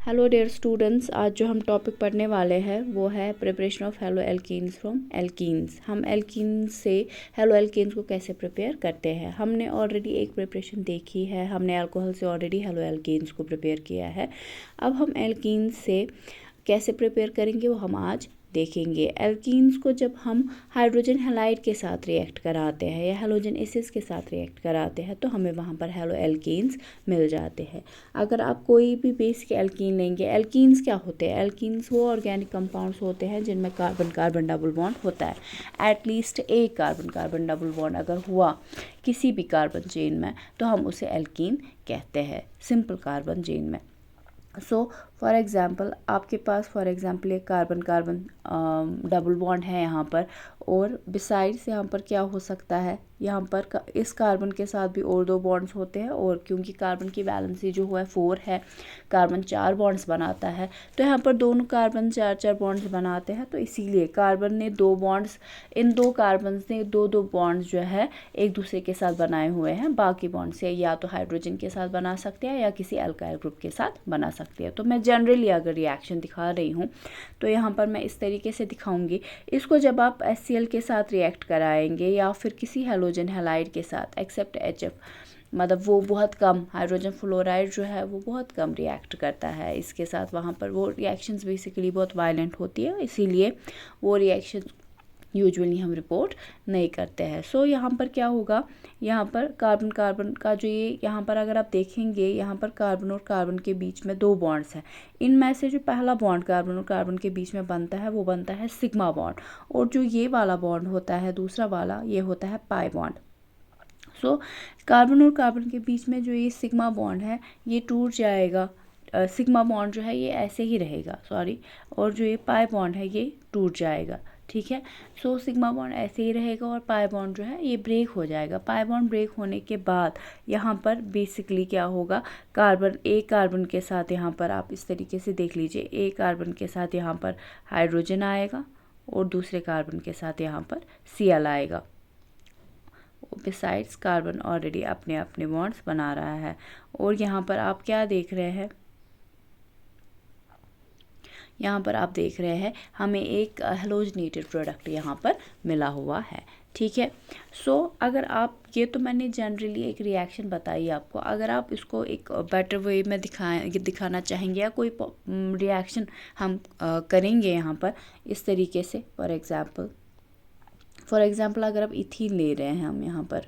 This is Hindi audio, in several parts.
हेलो डियर स्टूडेंट्स, आज जो हम टॉपिक पढ़ने वाले हैं वो है preparation of hello alkenes from alkenes. हम एल्कीन्स से हेलो एल्कीन्स को कैसे प्रिपेयर करते हैं। हमने ऑलरेडी एक प्रिपरेशन देखी है, हमने अल्कोहल से ऑलरेडी हेलो एल्कीन्स को प्रिपेयर किया है। अब हम एल्कीन्स से कैसे प्रिपेयर करेंगे वो हम आज देखेंगे। एल्कीन्स को जब हम हाइड्रोजन हैलाइड के साथ रिएक्ट कराते हैं या हेलोजन एसिड्स के साथ रिएक्ट कराते हैं तो हमें वहाँ पर हेलो एल्कीन्स मिल जाते हैं। अगर आप कोई भी बेसिक एल्कीन लेंगे, एल्कीन्स क्या होते हैं? एल्कीन्स वो ऑर्गेनिक कंपाउंड्स होते हैं जिनमें कार्बन कार्बन डबल बॉन्ड होता है। एटलीस्ट एक कार्बन कार्बन डबल बॉन्ड अगर हुआ किसी भी कार्बन चेन में तो हम उसे एल्कीन कहते हैं, सिंपल कार्बन चेन में। सो फॉर एग्ज़ाम्पल आपके पास फॉर एग्ज़ाम्पल एक कार्बन कार्बन डबल बॉन्ड है यहाँ पर, और बिसाइड्स यहाँ पर क्या हो सकता है, यहाँ पर इस कार्बन के साथ भी और दो बॉन्ड्स होते हैं, और क्योंकि कार्बन की वैलेंसी जो है 4 है, कार्बन 4 बॉन्ड्स बनाता है, तो यहाँ पर दोनों कार्बन 4 बॉन्ड्स बनाते हैं। तो इसीलिए कार्बन ने 2 बॉन्ड्स, इन 2 कार्बन ने 2 बॉन्ड्स जो है एक दूसरे के साथ बनाए हुए हैं। बाकी बॉन्ड से या तो हाइड्रोजन के साथ बना सकते हैं या किसी अल्काइल ग्रुप के साथ बना सकते हैं। तो मैं जनरली अगर रिएक्शन दिखा रही हूँ तो यहाँ पर मैं इस तरीके से दिखाऊंगी। इसको जब आप HCl के साथ रिएक्ट कराएंगे या फिर किसी हेलोजन हैलाइड के साथ, एक्सेप्ट HF, मतलब वो बहुत कम, हाइड्रोजन फ्लोराइड जो है वो बहुत कम रिएक्ट करता है इसके साथ, वहाँ पर वो रिएक्शंस बेसिकली बहुत वायलेंट होती है, इसीलिए वो रिएक्शन यूजुअली हम रिपोर्ट नहीं करते हैं। सो यहाँ पर क्या होगा, यहाँ पर कार्बन कार्बन का जो ये यहाँ पर अगर आप देखेंगे, यहाँ पर कार्बन और कार्बन के बीच में 2 बॉन्ड्स हैं। इनमें से जो पहला बॉन्ड कार्बन और कार्बन के बीच में बनता है वो बनता है सिग्मा बॉन्ड, और जो ये वाला बॉन्ड होता है दूसरा वाला, ये होता है पाई बॉन्ड। सो कार्बन और कार्बन के बीच में जो ये सिग्मा बॉन्ड है ये टूट जाएगा, सिग्मा बॉन्ड जो है ये ऐसे ही रहेगा, सॉरी, और जो ये पाई बॉन्ड है ये टूट जाएगा, ठीक है। सो सिग्मा बॉन्ड ऐसे ही रहेगा और पाई बॉन्ड जो है ये ब्रेक हो जाएगा। पाई बॉन्ड ब्रेक होने के बाद यहाँ पर बेसिकली क्या होगा, कार्बन, एक कार्बन के साथ यहाँ पर आप इस तरीके से देख लीजिए, एक कार्बन के साथ यहाँ पर हाइड्रोजन आएगा और दूसरे कार्बन के साथ यहाँ पर Cl आएगा। बिसाइड्स कार्बन ऑलरेडी अपने अपने बॉन्ड्स बना रहा है, और यहाँ पर आप क्या देख रहे हैं, यहाँ पर आप देख रहे हैं हमें एक हेलोजनेटेड प्रोडक्ट यहाँ पर मिला हुआ है, ठीक है। सो अगर आप, ये तो मैंने जनरली एक रिएक्शन बताई आपको, अगर आप इसको एक बेटर वे में दिखाना चाहेंगे या कोई रिएक्शन हम करेंगे यहाँ पर इस तरीके से, फॉर एग्ज़ाम्पल अगर आप इथीन ले रहे हैं हम यहाँ पर,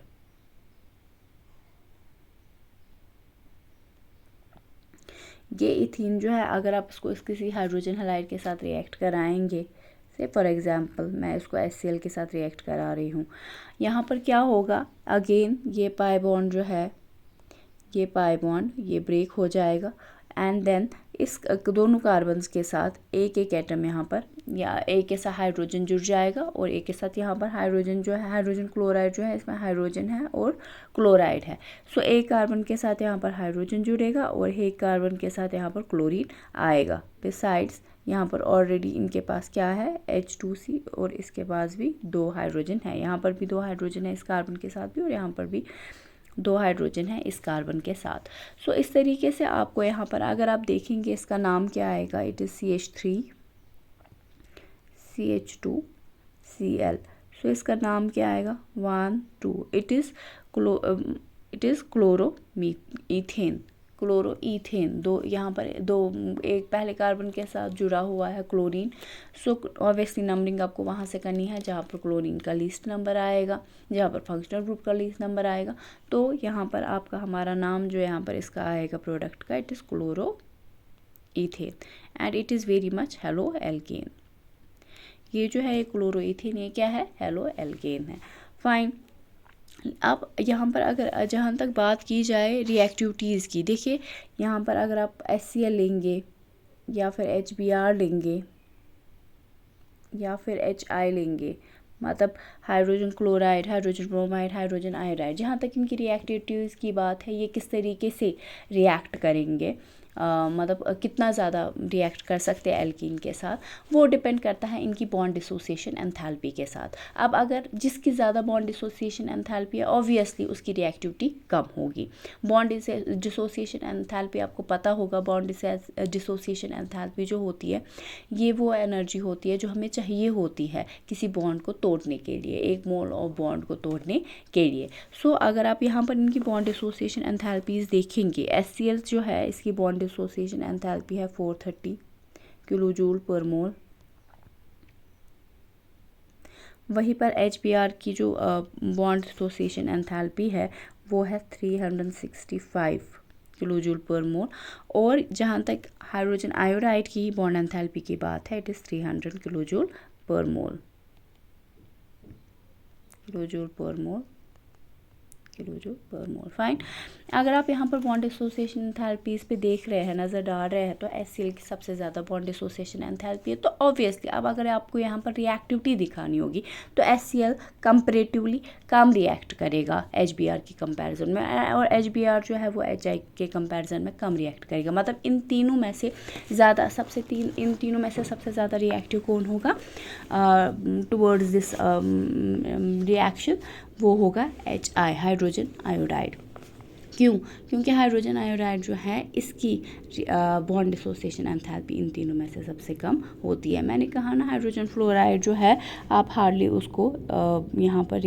ये इथीन जो है अगर आप इसको किसी हाइड्रोजन हैलाइड के साथ रिएक्ट कराएंगे, से फॉर एग्ज़ाम्पल मैं इसको HCl के साथ रिएक्ट करा रही हूँ, यहाँ पर क्या होगा, अगेन ये पाई बॉन्ड जो है, ये पाई बॉन्ड ये ब्रेक हो जाएगा, एंड देन इस दोनों कार्बन्स के साथ एक एक एटम यहाँ पर, या एक के साथ हाइड्रोजन जुड़ जाएगा, और एक के साथ यहाँ पर हाइड्रोजन जो है, हाइड्रोजन क्लोराइड जो है, इसमें हाइड्रोजन है और क्लोराइड है। सो एक कार्बन के साथ यहाँ पर हाइड्रोजन जुड़ेगा और एक कार्बन के साथ यहाँ पर क्लोरीन आएगा। बिसाइड्स यहाँ पर ऑलरेडी इनके पास क्या है, H2C, और इसके पास भी 2 हाइड्रोजन है, यहाँ पर भी 2 हाइड्रोजन है इस कार्बन के साथ भी, और यहाँ पर भी 2 हाइड्रोजन है इस कार्बन के साथ। सो इस तरीके से आपको यहाँ पर अगर आप देखेंगे इसका नाम क्या आएगा, इट इज़ CH3 CH2Cl। सो इसका नाम क्या आएगा, 1 2, इट इज़ क्लोरोईथेन, क्लोरोईथेन। 2 यहाँ पर 2, एक पहले कार्बन के साथ जुड़ा हुआ है क्लोरीन। सो ऑब्वियसली नंबरिंग आपको वहाँ से करनी है जहाँ पर क्लोरीन का लीस्ट नंबर आएगा, जहाँ पर फंक्शनल ग्रुप का लीस्ट नंबर आएगा। तो यहाँ पर आपका हमारा नाम जो यहाँ पर इसका आएगा प्रोडक्ट का, it is क्लोरोईथेन, and it is very much halo alkane. ये जो है क्लोरोईथेन, ये क्या है, हेलो एल्केन है, फाइन। अब यहाँ पर अगर जहाँ तक बात की जाए रिएक्टिविटीज़ की, देखिए यहाँ पर अगर आप HCl लेंगे या फिर HBr लेंगे या फिर HI लेंगे, मतलब hydrogen chloride, hydrogen bromide, hydrogen iodide, जहाँ तक इनकी रिएक्टिविटीज़ की बात है, ये किस तरीके से रिएक्ट करेंगे, मतलब कितना ज़्यादा रिएक्ट कर सकते हैं एल्कीन के साथ, वो डिपेंड करता है इनकी बॉन्ड डिसोसिएशन एंथैल्पी के साथ। अब अगर जिसकी ज़्यादा बॉन्ड डिसोसिएशन एंथैल्पी है, ऑब्वियसली उसकी रिएक्टिविटी कम होगी। बॉन्ड डिसोसिएशन एंथैल्पी आपको पता होगा, बॉन्ड डिसोसिएशन एंथैल्पी जो होती है ये वो एनर्जी होती है जो हमें चाहिए होती है किसी बॉन्ड को तोड़ने के लिए, एक मोल ऑफ बॉन्ड को तोड़ने के लिए। सो अगर आप यहाँ पर इनकी बॉन्ड डिसोसिएशन एंथैल्पीज देखेंगे, HCl जो है इसकी बॉन्ड डिसोसिएशन एंथैल्पी है 430 किलो जूल पर मोल। वहीं पर HBr की जो बॉन्ड डिसोसिएशन एंथैल्पी है वो है 365 किलो जूल पर मोल। और जहाँ तक हाइड्रोजन आयोडाइड की बॉन्ड एंथैल्पी की बात है, इट इज़ 300 किलो जूल पर मोल, किलो जूल पर मोल, किलो जूल पर मोल। फाइन। अगर आप यहाँ पर बॉन्ड डिसोसिएशन एंथैल्पीज पे देख रहे हैं, नज़र डाल रहे हैं, तो HCl की सबसे ज़्यादा बॉन्ड डिसोसिएशन एंथैल्पी है। तो ऑब्वियसली अब अगर आपको यहाँ पर रिएक्टिविटी दिखानी होगी तो HCl कंपैरेटिवली कम रिएक्ट करेगा HBr की कंपैरिजन में, और HBr जो है वो HI के कंपैरिजन में कम रिएक्ट करेगा। मतलब इन तीनों में से ज़्यादा इन तीनों में से सबसे ज़्यादा रिएक्टिव कौन होगा टुवर्ड्स दिस रिएक्शन, वो होगा HI, हाइड्रोजन आयोडाइड। क्यों? क्योंकि हाइड्रोजन आयोडाइड जो है इसकी बॉन्ड डिसोसिएशन एंथैल्पी इन तीनों में से सबसे कम होती है। मैंने कहा ना, हाइड्रोजन फ्लोराइड जो है आप हार्डली उसको यहाँ पर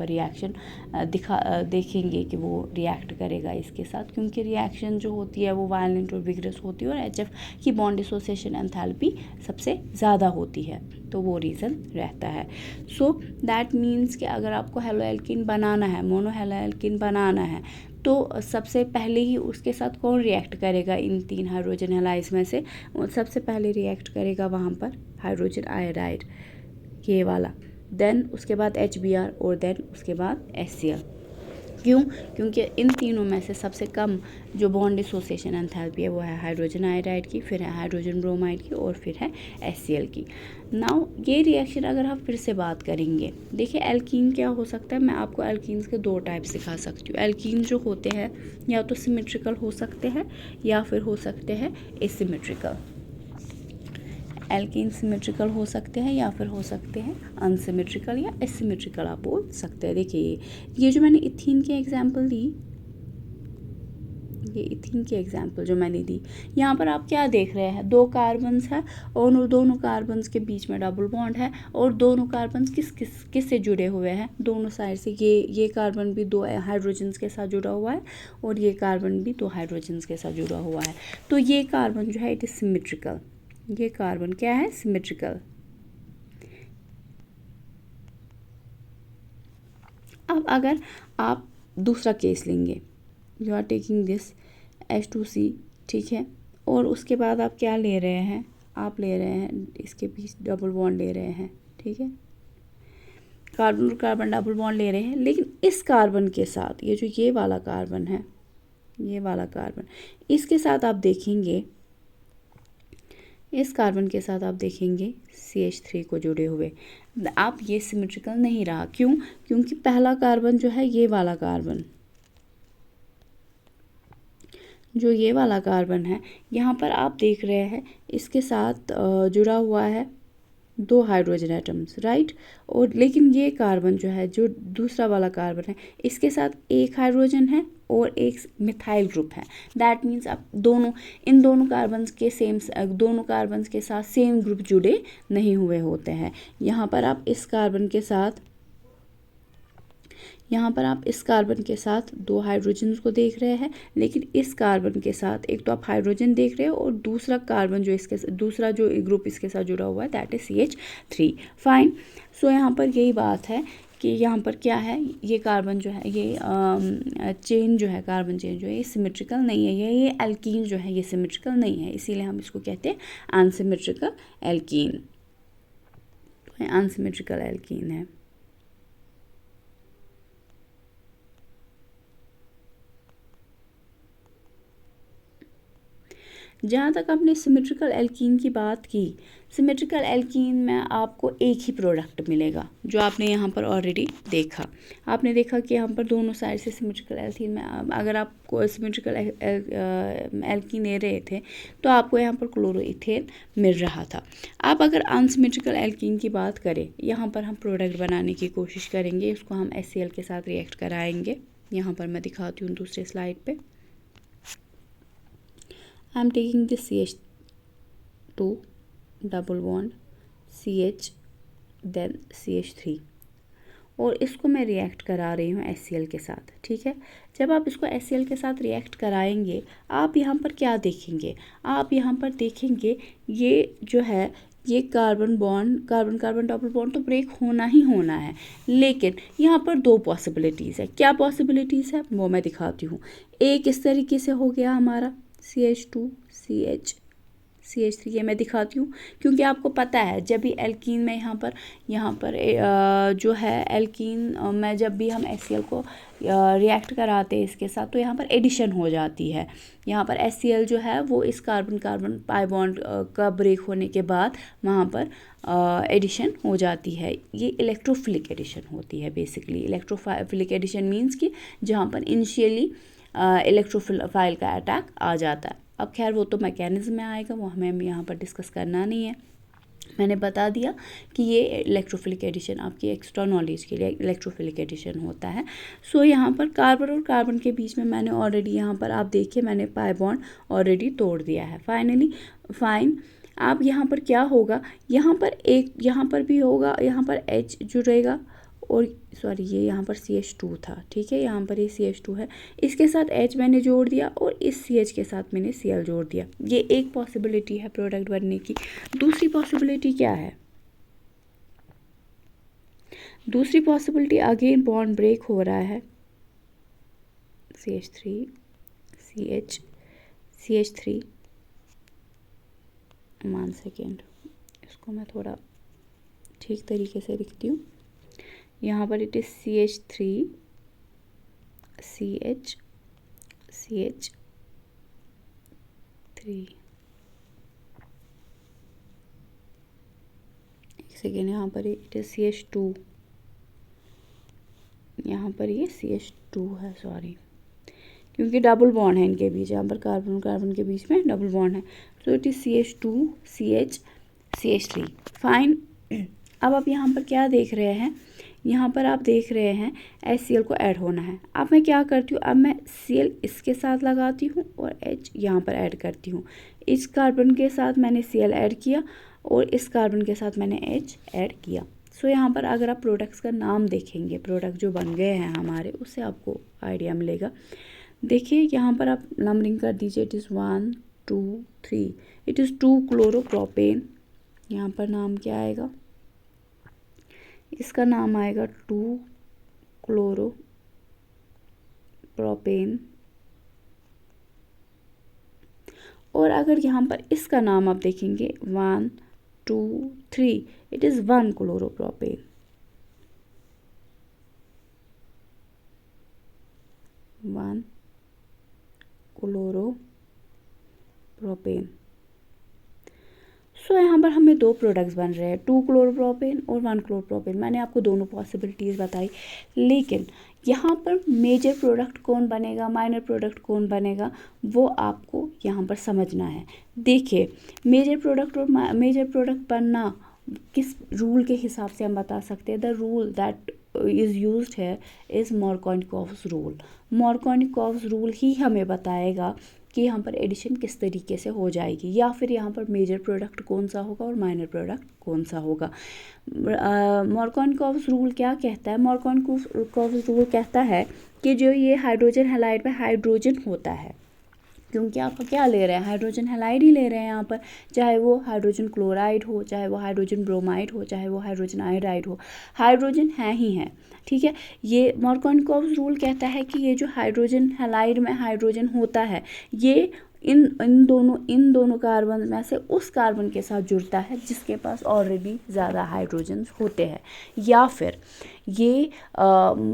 रिएक्शन देखेंगे कि वो रिएक्ट करेगा इसके साथ, क्योंकि रिएक्शन जो होती है वो वायलेंट और विग्रस होती है, और HF की बॉन्ड डिसोसिएशन एंथैल्पी सबसे ज़्यादा होती है, तो वो रीज़न रहता है। सो दैट मीन्स कि अगर आपको हेलो एल्कीन बनाना है, मोनो हेलो एल्कीन बनाना है, तो सबसे पहले ही उसके साथ कौन रिएक्ट करेगा इन 3 हाइड्रोजन हैलाइड्स में से? सबसे पहले रिएक्ट करेगा वहाँ पर हाइड्रोजन आयोडाइड, ये वाला, देन उसके बाद HBr, और देन उसके बाद HCl। क्यों? क्योंकि इन तीनों में से सबसे कम जो बॉन्ड डिसोसिएशन एंथैल्पी है वो है हाइड्रोजन आयोडाइड की, फिर है हाइड्रोजन ब्रोमाइड की, और फिर है HCl की। नाउ ये रिएक्शन अगर हम फिर से बात करेंगे, देखिए एल्कीन क्या हो सकता है, मैं आपको एल्कीन्स के 2 टाइप्स सिखा सकती हूँ। एल्कीन जो होते हैं या तो सिमेट्रिकल हो सकते हैं या फिर हो सकते हैं एसिमेट्रिकल। एल्कीन सिमेट्रिकल हो सकते हैं या फिर हो सकते हैं अनसिमेट्रिकल या एसिमेट्रिकल, आप बोल सकते हैं। देखिए ये जो मैंने इथीन की एग्जांपल दी, ये इथीन की एग्जांपल जो मैंने दी, यहाँ पर आप क्या देख रहे हैं, 2 कार्बन्स है और उन दोनों कार्बन्स के बीच में डबल बॉन्ड है, और दोनों कार्बन्स किस से जुड़े हुए हैं, दोनों साइड से। ये कार्बन भी 2 हाइड्रोजन्स के साथ जुड़ा हुआ है और ये कार्बन भी 2 हाइड्रोजन्स के साथ जुड़ा हुआ है। तो ये कार्बन जो है इट इज सिमेट्रिकल, ये कार्बन क्या है, सिमेट्रिकल। अब अगर आप दूसरा केस लेंगे, you are taking this H2C, ठीक है, और उसके बाद आप क्या ले रहे हैं, आप ले रहे हैं इसके बीच डबल बॉन्ड ले रहे हैं, ठीक है, कार्बन और कार्बन डबल बॉन्ड ले रहे हैं, लेकिन इस कार्बन के साथ ये वाला कार्बन है, ये वाला कार्बन, इसके साथ आप देखेंगे, इस कार्बन के साथ आप देखेंगे CH3 को जुड़े हुए, आप ये सिमेट्रिकल नहीं रहा। क्यों? क्योंकि पहला कार्बन जो है ये वाला कार्बन, जो ये वाला कार्बन है, यहाँ पर आप देख रहे हैं इसके साथ जुड़ा हुआ है 2 हाइड्रोजन एटम्स, राइट। और लेकिन ये कार्बन जो है, जो दूसरा वाला कार्बन है, इसके साथ 1 हाइड्रोजन है और एक मिथाइल ग्रुप है। दैट मीन्स आप इन दोनों कार्बन्स के साथ सेम ग्रुप जुड़े नहीं हुए होते हैं। यहाँ पर आप इस कार्बन के साथ 2 हाइड्रोजन को देख रहे हैं, लेकिन इस कार्बन के साथ एक तो आप हाइड्रोजन देख रहे हो और दूसरा कार्बन दूसरा जो ग्रुप इसके साथ जुड़ा हुआ है दैट इज CH3। फाइन। सो यहाँ पर यही बात है कि यहाँ पर क्या है, ये कार्बन जो है, ये चेन जो है, कार्बन चेन जो है, ये सिमेट्रिकल नहीं है, ये एल्कीन जो है ये सिमेट्रिकल नहीं है, इसीलिए हम इसको कहते हैं अनसिमेट्रिकल एल्कीन, अनसिमेट्रिकल एल्कीन है। जहाँ तक आपने सिमेट्रिकल एल्कीन की बात की, सिमेट्रिकल एल्कीन में आपको एक ही प्रोडक्ट मिलेगा जो आपने यहाँ पर ऑलरेडी देखा। आपने देखा कि यहाँ पर दोनों साइड से सिमेट्रिकल एल्कीन में अगर आप सिमेट्रिकल एल्कीन ले रहे थे तो आपको यहाँ पर क्लोरोइथेन मिल रहा था। आप अगर अनसिमेट्रिकल एल्कीन की बात करें, यहाँ पर हम प्रोडक्ट बनाने की कोशिश करेंगे, इसको हम HCl के साथ रिएक्ट कराएंगे। यहाँ पर मैं दिखाती हूँ दूसरे स्लाइड पे। I am taking this CH2 double bond CH then CH3 और इसको मैं रिएक्ट करा रही हूँ HCl के साथ। ठीक है, जब आप इसको HCl के साथ रिएक्ट कराएंगे, आप यहाँ पर क्या देखेंगे? आप यहाँ पर देखेंगे ये जो है ये कार्बन कार्बन डबल बॉन्ड तो ब्रेक होना ही होना है, लेकिन यहाँ पर दो पॉसिबिलिटीज़ है। क्या पॉसिबिलिटीज़ है वो मैं दिखाती हूँ। एक इस तरीके से हो गया हमारा CH2 CH3, ये मैं दिखाती हूँ क्योंकि आपको पता है जब भी एल्कीन में यहाँ पर जो है एल्कीन में जब भी हम HCl को रिएक्ट कराते हैं इसके साथ तो यहाँ पर एडिशन हो जाती है। यहाँ पर HCl जो है वो इस कार्बन पाई बॉन्ड का ब्रेक होने के बाद वहाँ पर एडिशन हो जाती है। ये इलेक्ट्रोफिलिक एडिशन होती है। बेसिकली इलेक्ट्रोफिलिक एडिशन मीन्स कि जहाँ पर इनिशियली इलेक्ट्रोफाइल का अटैक आ जाता है। अब खैर वो तो मैकेनिज्म में आएगा, वो हमें यहाँ पर डिस्कस करना नहीं है। मैंने बता दिया कि ये इलेक्ट्रोफिलिक एडिशन आपकी एक्स्ट्रा नॉलेज के लिए इलेक्ट्रोफिलिक एडिशन होता है। सो यहाँ पर कार्बन और कार्बन के बीच में मैंने ऑलरेडी यहाँ पर आप देखिए मैंने पाई बॉन्ड ऑलरेडी तोड़ दिया है। फाइन आप यहाँ पर क्या होगा, यहाँ पर भी होगा, यहाँ पर H जुड़ेगा और सॉरी ये यहाँ पर CH2 था। ठीक है, यहाँ पर ये CH2 है, इसके साथ H मैंने जोड़ दिया और इस CH के साथ मैंने Cl जोड़ दिया। ये एक पॉसिबिलिटी है प्रोडक्ट बनने की। दूसरी पॉसिबिलिटी क्या है? दूसरी पॉसिबिलिटी अगेन बॉन्ड ब्रेक हो रहा है, CH3 CH3 1 सेकेंड, इसको मैं थोड़ा ठीक तरीके से लिखती हूँ। यहाँ पर it is CH3 CH CH3। एक सेकेंड, यहाँ पर इट इज़ CH2, यहाँ पर ये CH2 है, सॉरी क्योंकि डबल बॉन्ड है इनके बीच, यहाँ पर कार्बन कार्बन के बीच में डबल बॉन्ड है। So it is CH2 CH3। Fine, अब आप यहाँ पर क्या देख रहे हैं? यहाँ पर आप देख रहे हैं HCl को ऐड होना है। अब मैं क्या करती हूँ, अब मैं Cl इसके साथ लगाती हूँ और H यहाँ पर ऐड करती हूँ। इस कार्बन के साथ मैंने Cl ऐड किया और इस कार्बन के साथ मैंने H ऐड किया। सो यहाँ पर अगर आप प्रोडक्ट्स का नाम देखेंगे, प्रोडक्ट जो बन गए हैं हमारे, उससे आपको आइडिया मिलेगा। देखिए यहाँ पर आप नंबरिंग कर दीजिए, it is 1 2 3, it is 2 chloropropane. यहाँ पर नाम क्या आएगा? इसका नाम आएगा 2 क्लोरोप्रोपेन। और अगर यहाँ पर इसका नाम आप देखेंगे 1 2 3, इट इज़ 1 क्लोरोप्रोपेन। 1 क्लोरोप्रोपेन। सो यहाँ पर हमें दो प्रोडक्ट्स बन रहे हैं, 2 क्लोरोप्रोपेन और 1 क्लोरोप्रोपेन। मैंने आपको दोनों पॉसिबिलिटीज़ बताई, लेकिन यहाँ पर मेजर प्रोडक्ट कौन बनेगा, माइनर प्रोडक्ट कौन बनेगा, वो आपको यहाँ पर समझना है। देखिए मेजर प्रोडक्ट बनना किस रूल के हिसाब से हम बता सकते हैं? The rule that is used है is Markovnikov's rule. Markovnikov's rule ही हमें बताएगा कि यहाँ पर एडिशन किस तरीके से हो जाएगी, या फिर यहाँ पर मेजर प्रोडक्ट कौन सा होगा और माइनर प्रोडक्ट कौन सा होगा। मार्कोनिकॉव्स रूल क्या कहता है? मार्कोनिकॉव्स रूल कहता है कि जो ये हाइड्रोजन हैलाइड में हाइड्रोजन होता है, क्योंकि आप क्या ले रहे हैं, हाइड्रोजन हैलाइड ही ले रहे हैं यहाँ पर, चाहे वो हाइड्रोजन क्लोराइड हो, चाहे वो हाइड्रोजन ब्रोमाइड हो, चाहे वो हाइड्रोजन आयोडाइड हो, हाइड्रोजन है ही है। ठीक है, ये मार्कोनिकॉव्स रूल कहता है कि ये जो हाइड्रोजन हैलाइड में हाइड्रोजन होता है, ये इन दोनों कार्बन में से उस कार्बन के साथ जुड़ता है जिसके पास ऑलरेडी ज़्यादा हाइड्रोजन होते हैं, या फिर ये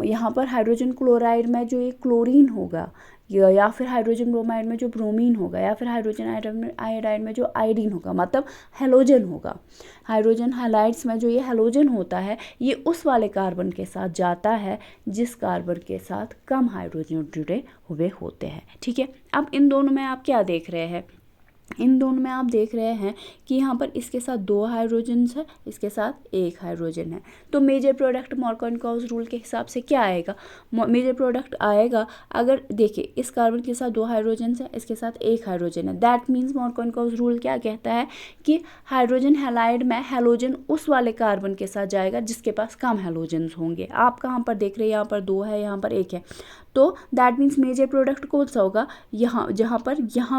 यहाँ पर हाइड्रोजन क्लोराइड में जो ये क्लोरीन होगा, या फिर हाइड्रोजन ब्रोमाइड में जो ब्रोमीन होगा, या फिर हाइड्रोजन आयोडाइड में जो आयोडीन होगा, मतलब हेलोजन होगा। हाइड्रोजन हैलाइड्स में जो ये हेलोजन होता है ये उस वाले कार्बन के साथ जाता है जिस कार्बन के साथ कम हाइड्रोजन जुड़े हुए होते हैं। ठीक है, अब इन दोनों में आप क्या देख रहे हैं, इन दोनों में आप देख रहे हैं कि यहाँ पर इसके साथ 2 हाइड्रोजन्स है, इसके साथ 1 हाइड्रोजन है। तो मेजर प्रोडक्ट मॉर्कोनिकॉस रूल के हिसाब से क्या आएगा, मेजर प्रोडक्ट आएगा, अगर देखिए इस कार्बन के साथ 2 हाइड्रोजन्स है, इसके साथ 1 हाइड्रोजन है, दैट मीन्स मॉर्कोनिकॉस रूल क्या कहता है कि हाइड्रोजन हैलाइड में हेलोजन उस वाले कार्बन के साथ जाएगा जिसके पास कम हेलोजन्स होंगे। आप कहाँ पर देख रहे हैं, यहाँ पर 2 है, यहाँ पर 1 है, तो दैट मीन्स मेजर प्रोडक्ट कौन सा होगा, यहाँ यहाँ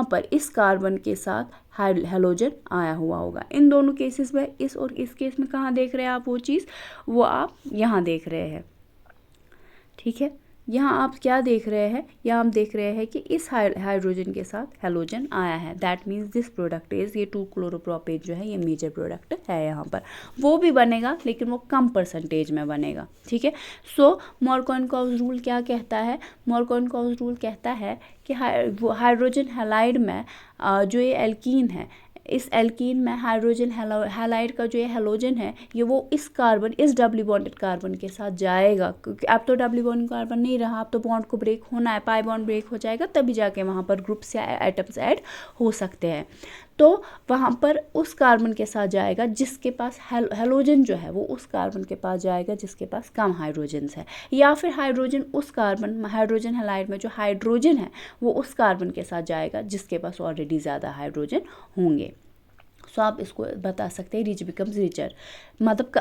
पर इस कार्बन के साथ हेलोजन आया हुआ होगा। इन दोनों केसेस में, इस और इस केस में कहाँ देख रहे हैं आप वो चीज़, वो आप यहाँ देख रहे हैं। ठीक है, यहाँ आप क्या देख रहे हैं, यहाँ हम देख रहे हैं कि इस हाइड्रोजन के साथ हेलोजन आया है, that means this product is, ये 2-क्लोरोप्रोपेन जो है ये मेजर प्रोडक्ट है। यहाँ पर वो भी बनेगा लेकिन वो कम परसेंटेज में बनेगा। ठीक है, सो मॉर्कोनिकॉस रूल क्या कहता है, मॉर्कोनिकॉस रूल कहता है कि हाइड्रोजन हैलाइड में जो ये एल्कीन है, इस एल्कीन में हाइड्रोजन हैलाइड का जो ये हेलोजन है ये वो इस कार्बन, इस डबली बॉन्डेड कार्बन के साथ जाएगा, क्योंकि अब तो डबली बॉन्डेड कार्बन नहीं रहा, अब तो बॉन्ड को ब्रेक होना है, पाई बॉन्ड ब्रेक हो जाएगा तभी जाके वहाँ पर ग्रुप्स या एटम्स ऐड हो सकते हैं। तो वहाँ पर उस कार्बन के साथ जाएगा जिसके पास हेलोजन जो है वो उस कार्बन के पास जाएगा जिसके पास कम हाइड्रोजन्स है, या फिर हाइड्रोजन उस कार्बन, हाइड्रोजन हैलाइड में जो हाइड्रोजन है वो उस कार्बन के साथ जाएगा जिसके पास ऑलरेडी ज़्यादा हाइड्रोजन होंगे। सो आप इसको बता सकते हैं रिच बिकम्स रिचर, मतलब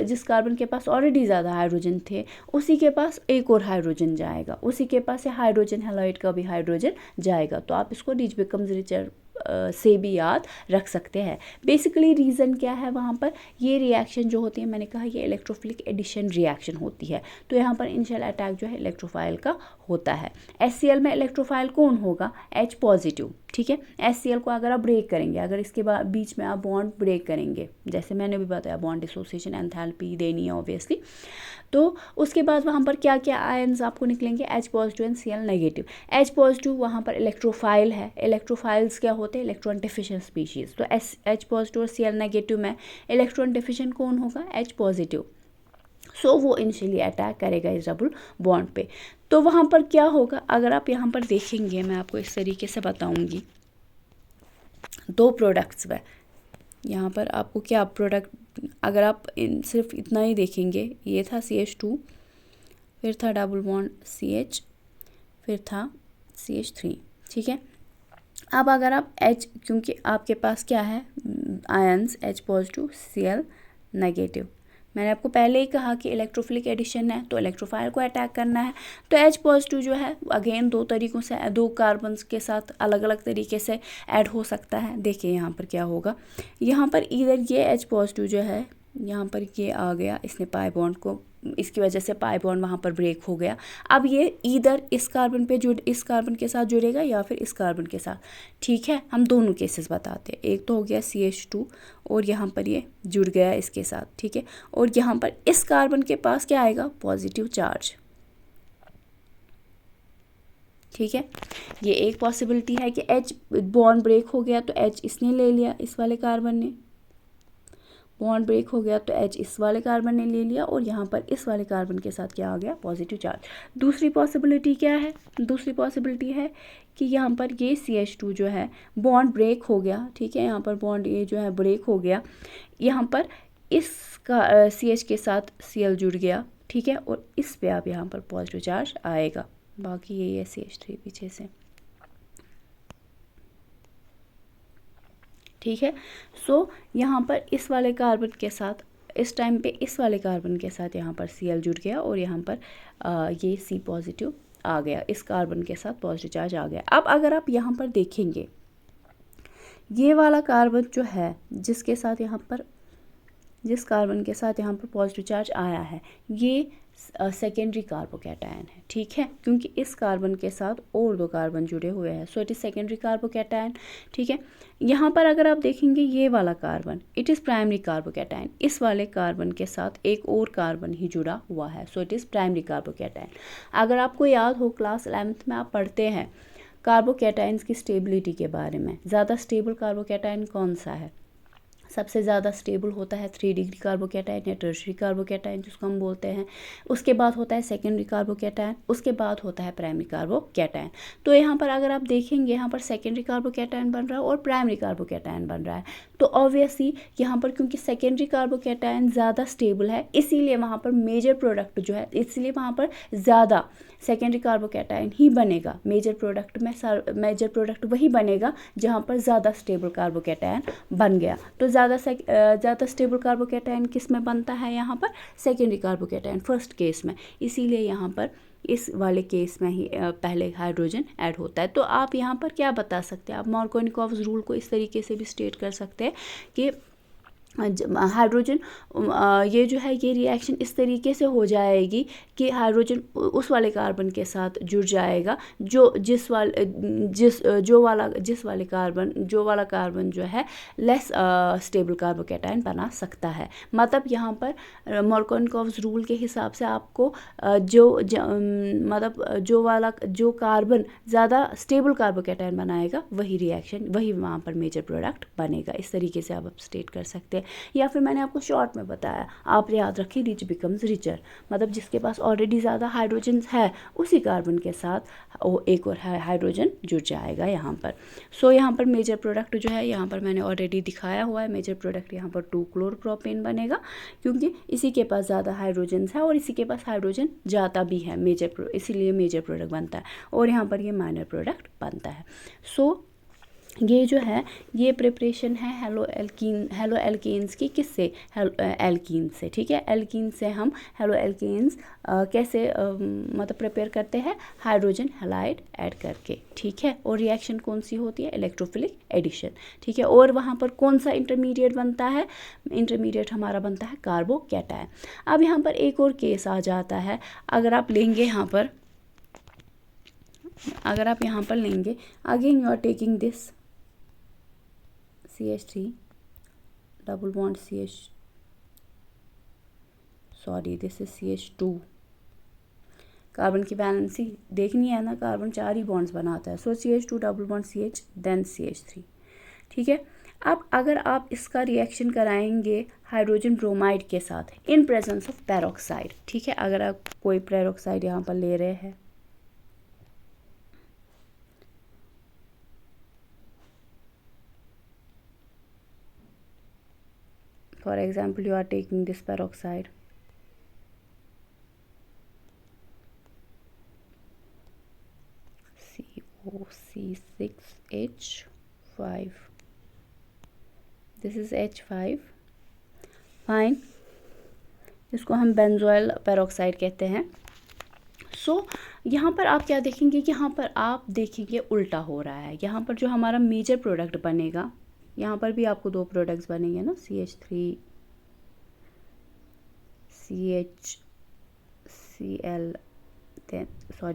जिस कार्बन के पास ऑलरेडी ज़्यादा हाइड्रोजन थे उसी के पास एक और हाइड्रोजन जाएगा, उसी के पास हाइड्रोजन हैलाइड का भी हाइड्रोजन जाएगा। तो आप इसको रिच बिकम्स रिचर से भी याद रख सकते हैं। बेसिकली रीज़न क्या है वहाँ पर, ये रिएक्शन जो होती है, मैंने कहा ये इलेक्ट्रोफिलिक एडिशन रिएक्शन होती है, तो यहाँ पर इनिशियल अटैक जो है इलेक्ट्रोफाइल का होता है। HCl में इलेक्ट्रोफाइल कौन होगा, H पॉजिटिव। ठीक है, HCl को अगर आप ब्रेक करेंगे, अगर इसके बीच में आप बॉन्ड ब्रेक करेंगे, जैसे मैंने भी बताया बॉन्ड डिसोसिएशन एंथैल्पी देनी है ऑब्वियसली, तो उसके बाद वहाँ पर क्या क्या आयन्स आपको निकलेंगे, H positive and Cl negative. H positive वहाँ पर इलेक्ट्रोफाइल है, इलेक्ट्रोफाइल्स क्या होते हैं, इलेक्ट्रॉन डेफिशिएंट स्पीशीज़। तो H पॉजिटिव और Cl नेगेटिव में इलेक्ट्रॉन डेफिशिएंट कौन होगा, H पॉजिटिव। सो वो इनिशियली अटैक करेगा इस डबल बॉन्ड पे। तो वहाँ पर क्या होगा, अगर आप यहाँ पर देखेंगे, मैं आपको इस तरीके से बताऊँगी, 2 प्रोडक्ट्स में यहाँ पर आपको क्या प्रोडक्ट, अगर आप सिर्फ इतना ही देखेंगे, ये था CH2, फिर था डबल बॉन्ड CH, फिर था CH3। ठीक है, अब अगर आप H, क्योंकि आपके पास क्या है ions H positive Cl negative, मैंने आपको पहले ही कहा कि इलेक्ट्रोफिलिक एडिशन है तो इलेक्ट्रोफाइल को अटैक करना है। तो H पॉजिटिव जो है अगेन 2 तरीक़ों से, 2 कार्बन्स के साथ अलग अलग तरीके से ऐड हो सकता है। देखिए यहाँ पर क्या होगा, यहाँ पर इधर ये H पॉजिटिव जो है यहाँ पर ये आ गया, इसने पाई बॉन्ड को, इसकी वजह से पाई बॉन्ड वहाँ पर ब्रेक हो गया। अब ये इधर इस कार्बन पे इस कार्बन के साथ जुड़ेगा या फिर इस कार्बन के साथ। ठीक है, हम दोनों केसेस बताते हैं, एक तो हो गया CH2 और यहाँ पर ये जुड़ गया इसके साथ। ठीक है, और यहाँ पर इस कार्बन के पास क्या आएगा, पॉजिटिव चार्ज। ठीक है, ये एक पॉसिबिलिटी है कि H बॉन्ड ब्रेक हो गया तो H इसने ले लिया, इस वाले कार्बन ने बॉन्ड ब्रेक हो गया तो H इस वाले कार्बन ने ले लिया, और यहाँ पर इस वाले कार्बन के साथ क्या आ गया, पॉजिटिव चार्ज। दूसरी पॉसिबिलिटी क्या है, दूसरी पॉसिबिलिटी है कि यहाँ पर ये CH2 जो है बॉन्ड ब्रेक हो गया। ठीक है, यहाँ पर बॉन्ड ये जो है ब्रेक हो गया, यहाँ पर इसका CH के साथ Cl जुड़ गया। ठीक है, और इस पे आप यहाँ पर पॉजिटिव चार्ज आएगा, बाकी यही है CH3 पीछे से। ठीक है, सो यहाँ पर इस वाले कार्बन के साथ, इस टाइम पे इस वाले कार्बन के साथ यहाँ पर Cl जुड़ गया, और यहाँ पर ये C पॉजिटिव आ गया, इस कार्बन के साथ पॉजिटिव चार्ज आ गया। अब अगर आप यहाँ पर देखेंगे, ये वाला कार्बन जो है जिसके साथ यहाँ पर, जिस कार्बन के साथ यहाँ पर पॉजिटिव चार्ज आया है, ये सेकेंडरी कार्बोकैटायन है, ठीक है, क्योंकि इस कार्बन के साथ और 2 कार्बन जुड़े हुए हैं, so it is secondary carbocation, ठीक है। यहाँ पर अगर आप देखेंगे ये वाला carbon, it is primary carbocation, इस वाले कार्बन के साथ एक और कार्बन ही जुड़ा हुआ है, so it is primary carbocation. अगर आपको याद हो क्लास 11th में आप पढ़ते हैं कार्बोकैटायंस की स्टेबिलिटी के बारे में, ज़्यादा स्टेबल कार्बोकैटायन कौन सा है? सबसे ज़्यादा स्टेबल होता है 3 डिग्री कार्बोकैटायन या टर्शरी कार्बोकैटायन जिसको हम बोलते हैं। उसके बाद होता है सेकेंडरी कार्बोकैटायन, उसके बाद होता है प्राइमरी कार्बोकैटायन। तो यहाँ पर अगर आप देखेंगे यहाँ पर सेकेंडरी कार्बोकैटायन बन रहा है और प्राइमरी कार्बोकैटायन बन रहा है, तो ऑब्वियसली यहाँ पर क्योंकि सेकेंडरी कार्बोकैटायन ज़्यादा स्टेबल है, इसीलिए वहाँ पर मेजर प्रोडक्ट जो है, इसलिए वहाँ पर ज़्यादा सेकेंडरी कार्बोकैटायन ही बनेगा। मेजर प्रोडक्ट वही बनेगा जहाँ पर ज़्यादा स्टेबल कार्बोकैटायन बन गया। तो ज़्यादा स्टेबल कार्बोकैटायन किस में बनता है? यहाँ पर सेकेंडरी कार्बोकैटायन फर्स्ट केस में, इसीलिए यहाँ पर इस वाले केस में ही पहले हाइड्रोजन ऐड होता है। तो आप यहाँ पर क्या बता सकते हैं? आप मार्कोनिकॉव्स रूल को इस तरीके से भी स्टेट कर सकते हैं कि हाइड्रोजन ये जो है ये रिएक्शन इस तरीके से हो जाएगी कि हाइड्रोजन उस वाले कार्बन के साथ जुड़ जाएगा जो वाला कार्बन जो है लेस स्टेबल कार्बोकैटायन बना सकता है। मतलब यहाँ पर मार्कोनिकॉव्स रूल के हिसाब से आपको जो कार्बन ज़्यादा स्टेबल कार्बोकैटायन बनाएगा वही वहाँ पर मेजर प्रोडक्ट बनेगा। इस तरीके से आप स्टेट कर सकते हैं। या फिर मैंने आपको शॉर्ट में बताया, आप याद रखिए रिच बिकम्स रिचर, मतलब जिसके पास ऑलरेडी ज़्यादा हाइड्रोजन है उसी कार्बन के साथ वो एक और हाइड्रोजन जुड़ जाएगा यहाँ पर। सो यहाँ पर मेजर प्रोडक्ट जो है यहाँ पर मैंने ऑलरेडी दिखाया हुआ है। मेजर प्रोडक्ट यहाँ पर 2-क्लोरोप्रोपेन बनेगा क्योंकि इसी के पास ज़्यादा हाइड्रोजन है और इसी के पास हाइड्रोजन जाता भी है इसीलिए मेजर प्रोडक्ट बनता है और यहाँ पर ये माइनर प्रोडक्ट बनता है। सो ये जो है ये प्रिपरेशन है हेलो एल्केन्स की, किससे? एल्कीन से, ठीक है। एल्कीन से हम हेलो एल्केन्स कैसे मतलब प्रिपेयर करते हैं? हाइड्रोजन हैलाइड ऐड करके, ठीक है। और रिएक्शन कौन सी होती है? इलेक्ट्रोफिलिक एडिशन, ठीक है। और वहाँ पर कौन सा इंटरमीडिएट बनता है? इंटरमीडिएट हमारा बनता है कार्बोकैटायन। अब यहाँ पर एक और केस आ जाता है। अगर आप यहाँ पर लेंगे again you are taking this CH3 double bond this is CH2। Carbon की बैलेंसी देखनी है ना, कार्बन 4 ही बॉन्ड्स बनाता है। So CH2 double bond CH then CH3, ठीक है। अब अगर आप इसका रिएक्शन कराएंगे हाइड्रोजन ब्रोमाइड के साथ इन प्रेजेंस ऑफ पेरोक्साइड, ठीक है। अगर आप कोई पेरोक्साइड यहाँ पर ले रहे हैं, for example you are taking this peroxide, COC6H5, this is H5, fine, इसको हम बेंजोइल पेरोक्साइड कहते हैं। सो यहाँ पर आप क्या देखेंगे कि यहाँ पर आप देखेंगे उल्टा हो रहा है। यहाँ पर जो हमारा मेजर प्रोडक्ट बनेगा, यहाँ पर भी आपको 2 प्रोडक्ट्स बनेंगे ना, CH3 CHCl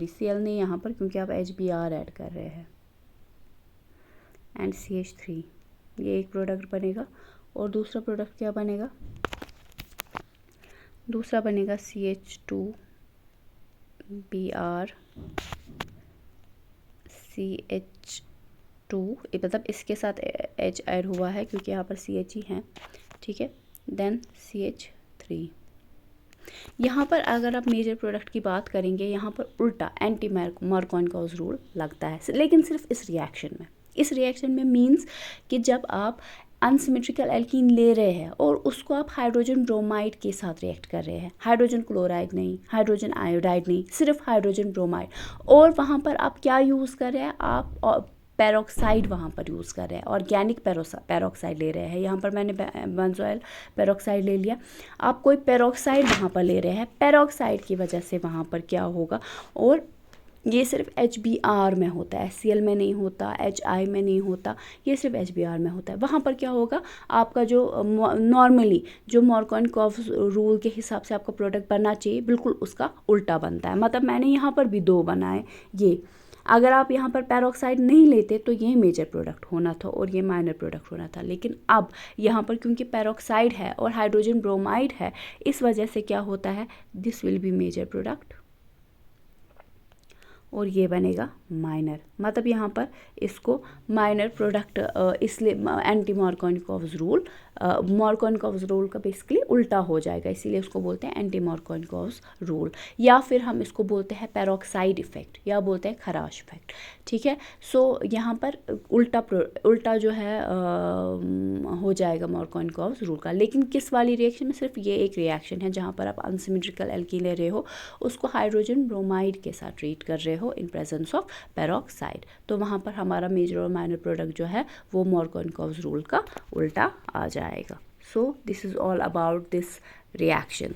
Cl नहीं यहाँ पर क्योंकि आप HBr ऐड कर रहे हैं एंड CH3, ये एक प्रोडक्ट बनेगा। और दूसरा प्रोडक्ट क्या बनेगा? दूसरा बनेगा CH2Br CH2, मतलब इसके साथ H ऐड हुआ है क्योंकि यहाँ पर CH ही है, ठीक है। Then CH3। यहाँ पर अगर आप मेजर प्रोडक्ट की बात करेंगे, यहाँ पर उल्टा एंटी मार्कोनिकॉव्स रूल लगता है, लेकिन सिर्फ इस रिएक्शन में मीन्स कि जब आप अनसिमेट्रिकल एल्कीन ले रहे हैं और उसको आप हाइड्रोजन ब्रोमाइड के साथ रिएक्ट कर रहे हैं, हाइड्रोजन क्लोराइड नहीं, हाइड्रोजन आयोडाइड नहीं, सिर्फ हाइड्रोजन ब्रोमाइड, और वहाँ पर आप क्या यूज़ कर रहे हैं? आप पेरोक्साइड वहाँ पर यूज़ कर रहे हैं, ऑर्गेनिक पेरोक्साइड ले रहे हैं। यहाँ पर मैंने बेंजोइल पेरोक्साइड ले लिया, आप कोई पेरोक्साइड वहाँ पर ले रहे हैं, पेरोक्साइड की वजह से वहाँ पर क्या होगा? और ये सिर्फ HBr में होता है, HCl में नहीं होता, HI में नहीं होता, ये सिर्फ HBr में होता है। वहाँ पर क्या होगा, आपका जो नॉर्मली जो मार्कोनिकॉफ रूल के हिसाब से आपका प्रोडक्ट बनना चाहिए, बिल्कुल उसका उल्टा बनता है। मतलब मैंने यहाँ पर भी 2 बनाए। ये अगर आप यहाँ पर पेरोक्साइड नहीं लेते तो ये मेजर प्रोडक्ट होना था और ये माइनर प्रोडक्ट होना था, लेकिन अब यहाँ पर क्योंकि पेरोक्साइड है और हाइड्रोजन ब्रोमाइड है, इस वजह से क्या होता है, this will be major product और ये बनेगा माइनर। मतलब यहाँ पर इसको माइनर प्रोडक्ट, इसलिए anti Markovnikov rule, Markovnikov rule का बेसिकली उल्टा हो जाएगा, इसीलिए उसको बोलते हैं एंटी मार्कोनिकॉफ रूल, या फिर हम इसको बोलते हैं पेरोक्साइड इफेक्ट या बोलते हैं खराश इफेक्ट। ठीक है, सो यहाँ पर उल्टा जो है हो जाएगा मार्कोनिकॉफ रूल का। लेकिन किस वाली रिएक्शन में, सिर्फ ये एक रिएक्शन है जहाँ पर आप अनसिमेट्रिकल एल्कीन ले रहे हो, उसको हाइड्रोजन ब्रोमाइड के साथ ट्रीट कर रहे हो इन प्रेजेंस ऑफ पेरोक्साइड, तो वहाँ पर हमारा मेजर और माइनर प्रोडक्ट जो है वो मार्कोनिकॉफ रूल का उल्टा आ जाएगा। So this is all about this reaction.